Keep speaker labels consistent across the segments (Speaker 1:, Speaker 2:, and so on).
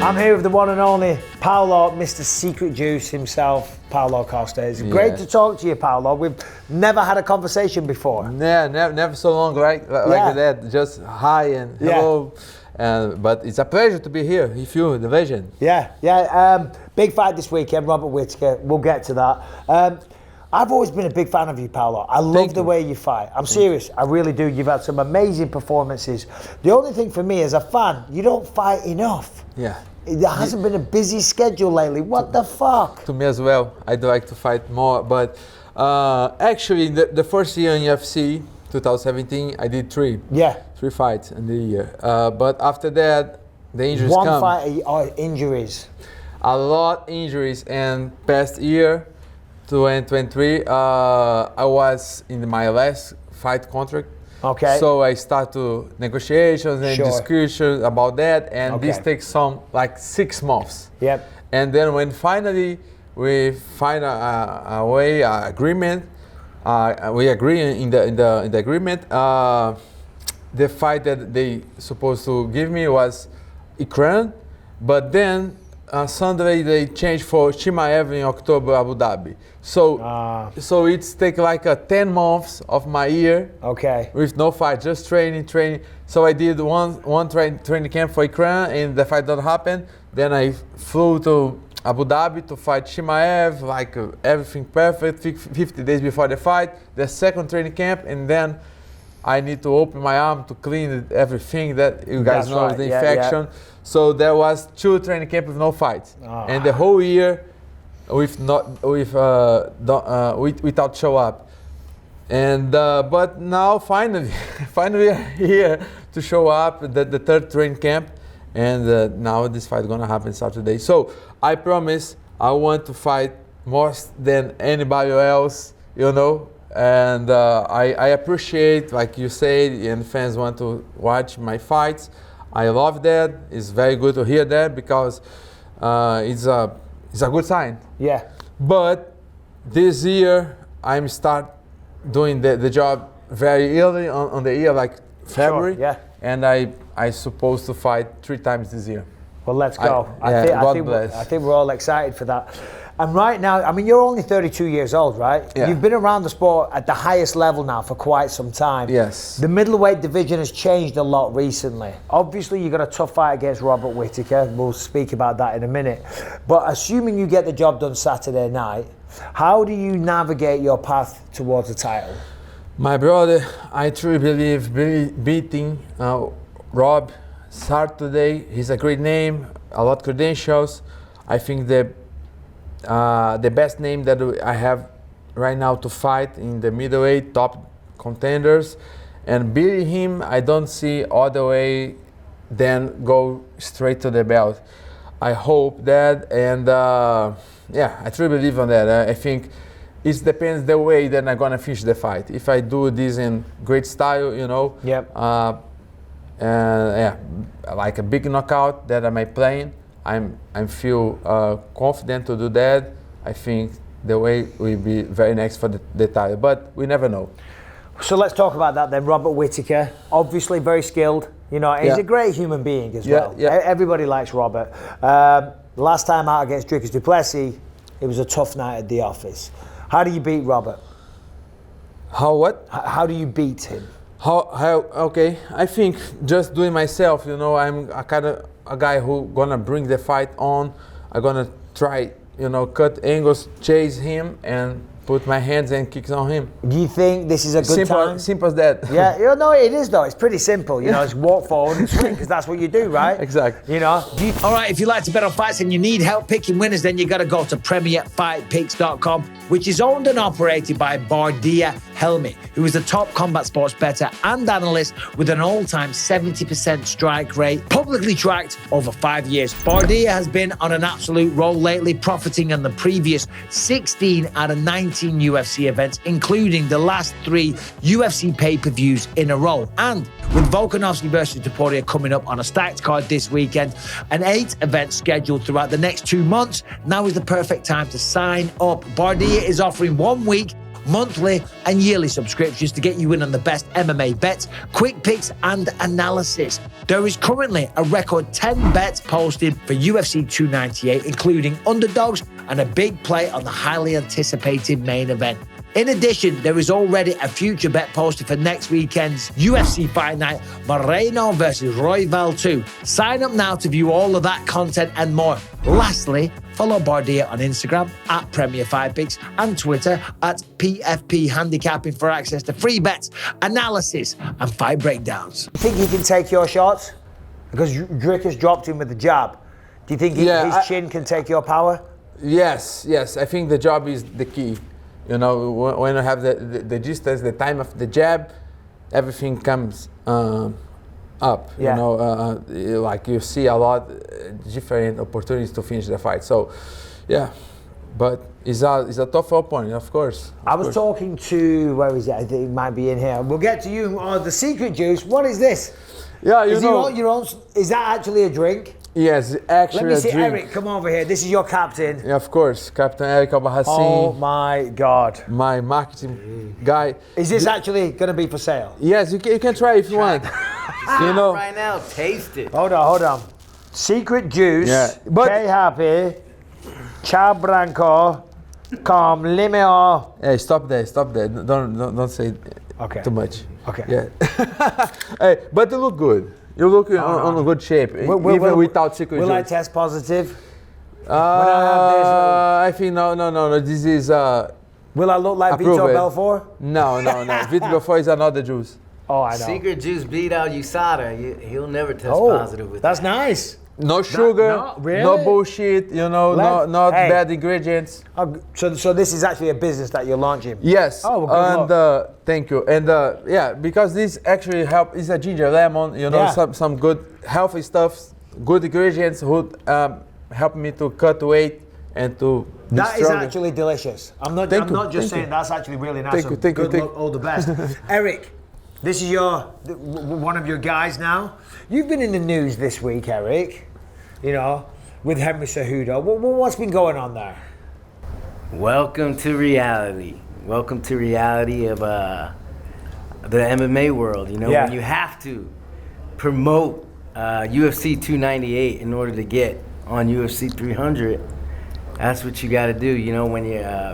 Speaker 1: I'm here with the one and only Paulo, Mr. Secret Juice himself, Paulo Costa. It's great to talk to you, Paulo. We've never had a conversation before.
Speaker 2: Yeah, never so long, right? Like that, just hi and hello. But it's a pleasure to be here with you, the legend.
Speaker 1: Big fight this weekend, Robert Whittaker. We'll get to that. I've always been a big fan of you, Paulo. I love the way you fight. I'm serious, I really do. You've had some amazing performances. The only thing for me as a fan, you don't fight enough.
Speaker 2: Yeah.
Speaker 1: There hasn't been a busy schedule lately. What the fuck?
Speaker 2: To me as well. I'd like to fight more, but actually the first year in UFC, 2017, I did three fights in the year. But after that, the injuries come.
Speaker 1: One fight or injuries?
Speaker 2: A lot injuries, and past year, 2023, I was in my last fight contract.
Speaker 1: Okay.
Speaker 2: So I start to negotiations and discussions about that, and this takes some like 6 months.
Speaker 1: Yep.
Speaker 2: And then when finally we find a way, agreement, we agree in the agreement. The fight that they supposed to give me was Ukraine, but then Sunday they changed for Chimaev in October, Abu Dhabi. So it's take like 10 months of my year.
Speaker 1: Okay.
Speaker 2: With no fight, just training. So I did one training camp for Ukraine, and the fight don't happen. Then I flew to Abu Dhabi to fight Chimaev, like everything perfect, 50 days before the fight. The second training camp, and then I need to open my arm to clean everything that you guys know the infection. Yeah. So there was 2 training camp with no fights, and the whole year without show up. And but now finally I'm here to show up the third training camp, and now this fight gonna happen Saturday. So I promise I want to fight more than anybody else, you know. And I appreciate, like you said, and fans want to watch my fights. I love that. It's very good to hear that, because it's a good sign.
Speaker 1: Yeah.
Speaker 2: But this year I'm start doing the job very early on the year, like February.
Speaker 1: Sure, yeah.
Speaker 2: And I supposed to fight 3 times this year.
Speaker 1: Well, let's go. I think we're all excited for that. And right now, I mean, you're only 32 years old, right?
Speaker 2: Yeah.
Speaker 1: You've been around the sport at the highest level now for quite some time.
Speaker 2: Yes.
Speaker 1: The middleweight division has changed a lot recently. Obviously, you got a tough fight against Robert Whittaker. We'll speak about that in a minute. But assuming you get the job done Saturday night, how do you navigate your path towards the title?
Speaker 2: My brother, I truly believe beating Rob Saturday. He's a great name, a lot of credentials. I think the best name that I have right now to fight in the middleweight top contenders, and beating him, I don't see other way than go straight to the belt. I hope that, and I truly believe on that. I think it depends the way that I'm gonna finish the fight. If I do this in great style, you know, like a big knockout that I might play, I feel confident to do that. I think the way will be very next for the title, but we never know.
Speaker 1: So let's talk about that then. Robert Whittaker, obviously very skilled. You know, he's a great human being as well. Yeah. Everybody likes Robert. Last time out against Dricus Du Plessis, it was a tough night at the office. How do you beat Robert? How do you beat him?
Speaker 2: Okay, I think just doing myself, you know, I'm a guy who gonna bring the fight on. I'm gonna try, you know, cut angles, chase him, and put my hands and kicks on him.
Speaker 1: Do you think this is a good time?
Speaker 2: Simple as that.
Speaker 1: Yeah, you know, it is though. It's pretty simple. You know, it's walk forward and swing, because that's what you do, right?
Speaker 2: Exactly.
Speaker 1: You know. All right, if you like to bet on fights and you need help picking winners, then you got to go to PremierFightPicks.com, which is owned and operated by Bardia Helmi, who is a top combat sports bettor and analyst with an all-time 70% strike rate, publicly tracked over 5 years. Bardia has been on an absolute roll lately, profiting on the previous 16 out of 19 UFC events, including the last 3 UFC pay-per-views in a row. And with Volkanovski versus Topuria coming up on a stacked card this weekend, and 8 events scheduled throughout the next 2 months, now is the perfect time to sign up. Bardia is offering 1 week monthly and yearly subscriptions to get you in on the best MMA bets, quick picks, and analysis. There is currently a record 10 bets posted for UFC 298, including underdogs and a big play on the highly anticipated main event. In addition, there is already a future bet posted for next weekend's UFC Fight Night, Moreno versus Royval 2. Sign up now to view all of that content and more. Lastly, follow Bardia on Instagram at Premier Fight Picks and Twitter at PFP Handicapping for access to free bets, analysis, and fight breakdowns. You think he can take your shots? Because Dricus dropped him with the jab. Do you think his chin can take your power?
Speaker 2: Yes. I think the jab is the key. You know, when you have the distance, the time of the jab, everything comes up.
Speaker 1: Yeah.
Speaker 2: You know, like you see a lot different opportunities to finish the fight. So, yeah, but it's a tough opponent, of course.
Speaker 1: I was talking to, where is it? I think it might be in here. We'll get to you. The secret juice. What is this?
Speaker 2: Yeah,
Speaker 1: is that actually a drink?
Speaker 2: Yes, actually.
Speaker 1: Let me see, Eric, come over here. This is your captain.
Speaker 2: Yeah, of course, Captain Eric Albarracin.
Speaker 1: Oh my God.
Speaker 2: My marketing guy.
Speaker 1: Is this actually going to be for sale?
Speaker 2: Yes, you can try if you want. You know.
Speaker 3: Right now, taste it.
Speaker 1: Hold on. Secret juice.
Speaker 2: Yeah, but
Speaker 1: Stay happy. Chao Branco. Com limeo.
Speaker 2: Hey, stop there. Don't say too much.
Speaker 1: Okay.
Speaker 2: Yeah. Hey, but you look good. You look on a good shape, even without secret juice.
Speaker 1: Will I test positive?
Speaker 2: I think no. This is
Speaker 1: will I look like
Speaker 2: Vitor
Speaker 1: Belfort?
Speaker 2: No. Vitor Belfort is another juice.
Speaker 1: Oh, I know.
Speaker 3: Secret juice beat out USADA. He'll never test positive with
Speaker 1: that's
Speaker 3: that.
Speaker 1: nice.
Speaker 2: No sugar, no bullshit, not bad ingredients.
Speaker 1: So this is actually a business that you're launching?
Speaker 2: Yes.
Speaker 1: Oh, well, good luck.
Speaker 2: Thank you. And because this actually it's a ginger lemon, some good healthy stuff, good ingredients would help me to cut weight and to be
Speaker 1: That
Speaker 2: stronger.
Speaker 1: is actually delicious. I'm not just saying that's actually really nice.
Speaker 2: Thank you.
Speaker 1: All the best. Eric, this is one of your guys now. You've been in the news this week, Eric. You know, with Henry Cejudo. What's been going on there?
Speaker 3: Welcome to reality. Welcome to reality of the MMA world. You know, when you have to promote UFC 298 in order to get on UFC 300, that's what you got to do. You know, when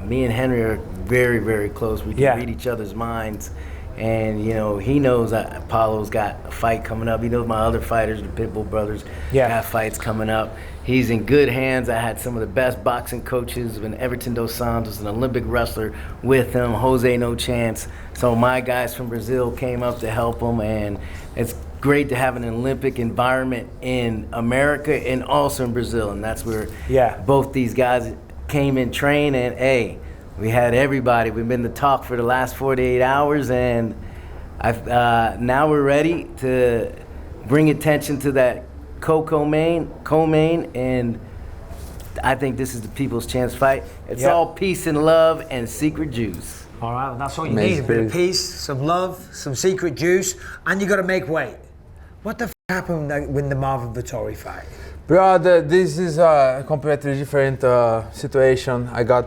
Speaker 3: me and Henry are very, very close. We can read each other's minds. And, you know, he knows that Paulo's got a fight coming up. He knows my other fighters, the Pitbull brothers, got fights coming up. He's in good hands. I had some of the best boxing coaches when Everton dos Santos, an Olympic wrestler, with him, Jose No Chance. So my guys from Brazil came up to help him. And it's great to have an Olympic environment in America and also in Brazil. And that's where both these guys came and trained. And, hey, we had everybody. We've been to talk for the last 48 hours, and now we're ready to bring attention to that co-main, and I think this is the people's chance fight. It's all peace and love and secret juice.
Speaker 1: All right, well, that's all you need. A bit of peace, some love, some secret juice, and you got to make weight. What the happened with the Marvin Vettori fight?
Speaker 2: Brother, this is a completely different situation. I got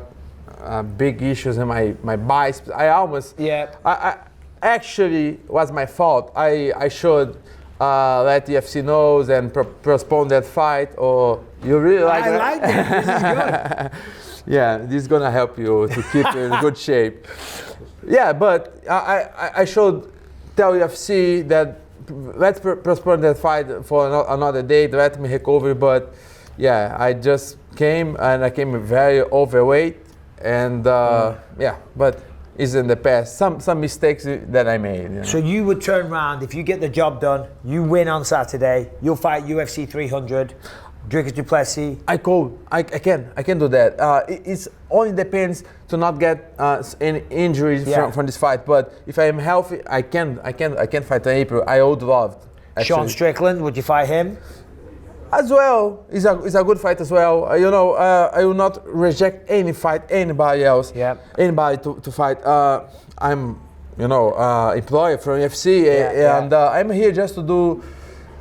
Speaker 2: big issues in my biceps. I almost I actually was my fault. I should let the UFC knows and postpone that fight. Or you really like that?
Speaker 1: I like it. This is good.
Speaker 2: Yeah, this is gonna help you to keep you in good shape. Yeah, but I should tell UFC that let's postpone that fight for another day. Let me recover. But yeah, I just came very overweight. And but it's in the past. Some mistakes that I made. You know?
Speaker 1: So you would turn around if you get the job done. You win on Saturday. You'll fight UFC 300. Dricus Du Plessis.
Speaker 2: I can do that. It only depends to not get any injuries from this fight. But if I am healthy, I can fight in April. I would love.
Speaker 1: Sean Strickland, would you fight him?
Speaker 2: As well, it's a good fight as well. I will not reject anybody else. Anybody to fight. I'm, employee from UFC, and I'm here just to do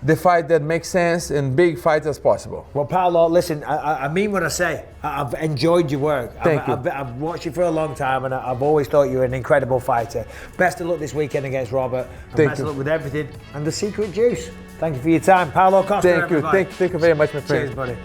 Speaker 2: the fight that makes sense and big fights as possible.
Speaker 1: Well, Paulo, listen, I mean what I say. I've enjoyed your work.
Speaker 2: Thank you.
Speaker 1: I've watched you for a long time, and I've always thought you were an incredible fighter. Best of luck this weekend against Robert. And
Speaker 2: Thank
Speaker 1: best
Speaker 2: you.
Speaker 1: of luck with everything. And the secret juice. Thank you for your time. Paulo Costa,
Speaker 2: Thank you.
Speaker 1: everybody.
Speaker 2: Thank you very much, my friend.
Speaker 1: Cheers, buddy.